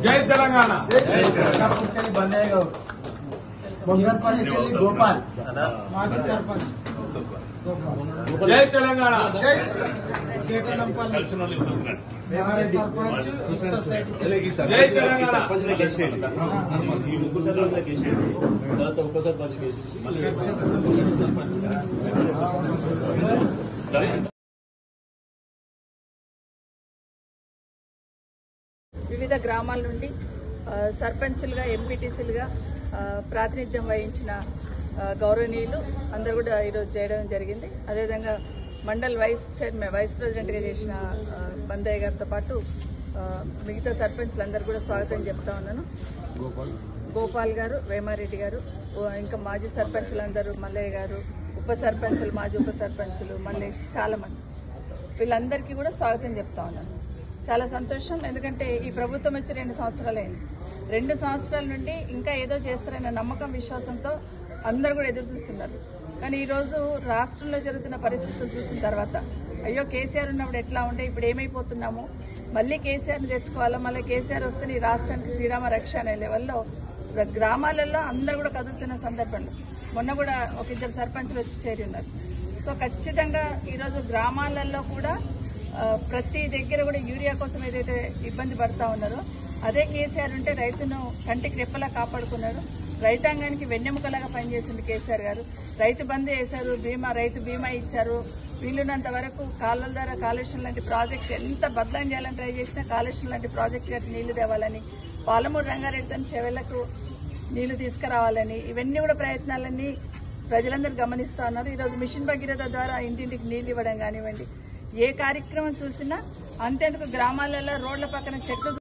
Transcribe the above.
జై తెలంగాణ. मंगलपल्ली गोपाल माजी सरपंच जय तेलंगाना. केटनंपल्ली सरपंच जय तेलंगाना. వివిధ గ్రామాల నుండి సర్పంచులుగా ఎంపీటీసీలుగా ప్రాతినిధ్యం వహించిన గౌరవనీయులు అందరూ కూడా ఈరోజు చేయడం జరిగింది. అదేవిధంగా మండల్ వైస్ ప్రెసిడెంట్గా చేసిన బందయ్య గారితో పాటు మిగతా సర్పంచ్లందరూ కూడా స్వాగతం చెప్తా ఉన్నాను. గోపాల్ గారు, వేమారెడ్డి గారు, ఇంకా మాజీ సర్పంచులందరూ మల్లయ్య గారు, ఉప సర్పంచులు, మాజీ ఉప సర్పంచులు, మల్లేష్, చాలా మంది, వీళ్ళందరికీ కూడా స్వాగతం చెప్తా ఉన్నాను. చాలా సంతోషం. ఎందుకంటే ఈ ప్రభుత్వం వచ్చి 2 సంవత్సరాలైంది. 2 సంవత్సరాల నుండి ఇంకా ఏదో చేస్తారనే నమ్మకం, విశ్వాసంతో అందరూ కూడా ఎదురు చూస్తున్నారు. కానీ ఈరోజు రాష్ట్రంలో జరుగుతున్న పరిస్థితులు చూసిన తర్వాత అయ్యో కేసీఆర్ ఉన్నప్పుడు ఎట్లా ఉండే, ఇప్పుడు ఏమైపోతున్నాము, మళ్ళీ కేసీఆర్ని తెచ్చుకోవాలా, మళ్ళీ కేసీఆర్ వస్తే ఈ రాష్ట్రానికి శ్రీరామ రక్ష అనే లెవెల్లో గ్రామాలలో అందరూ కూడా కదులుతున్న సందర్భంలో మొన్న కూడా ఒక 2 సర్పంచులు వచ్చి చేరి ఉన్నారు. సో ఖచ్చితంగా ఈరోజు గ్రామాలలో కూడా ప్రతి దగ్గర కూడా యూరియా కోసం ఏదైతే ఇబ్బంది పడతా ఉన్నారో అదే కేసీఆర్ ఉంటే రైతును కంటికి రెప్పలా కాపాడుకున్నాడు. రైతాంగానికి వెన్నెముకలాగా పనిచేసింది కేసీఆర్ గారు. రైతు బంధు వేశారు, రైతు బీమా ఇచ్చారు. వీలున్నంత వరకు కాలువల ద్వారా కాళేశ్వరం లాంటి ప్రాజెక్టు ఎంత బద్దం చేయాలని ట్రై చేసినా కాళేశ్వరం లాంటి ప్రాజెక్టు కట్టి నీళ్లు తేవాలని, పాలమూరు రంగారెడ్డితో చెవెళ్లకు నీళ్లు తీసుకురావాలని, ఇవన్నీ కూడా ప్రయత్నాలన్నీ ప్రజలందరూ గమనిస్తా ఉన్నారు. ఈరోజు మిషన్ భగీరథ ద్వారా ఇంటింటికి నీళ్లు ఇవ్వడం కానివ్వండి, ఏ కార్యక్రమం చూసినా అంతేందుకు గ్రామాలలో రోడ్ల పక్కన చెట్లు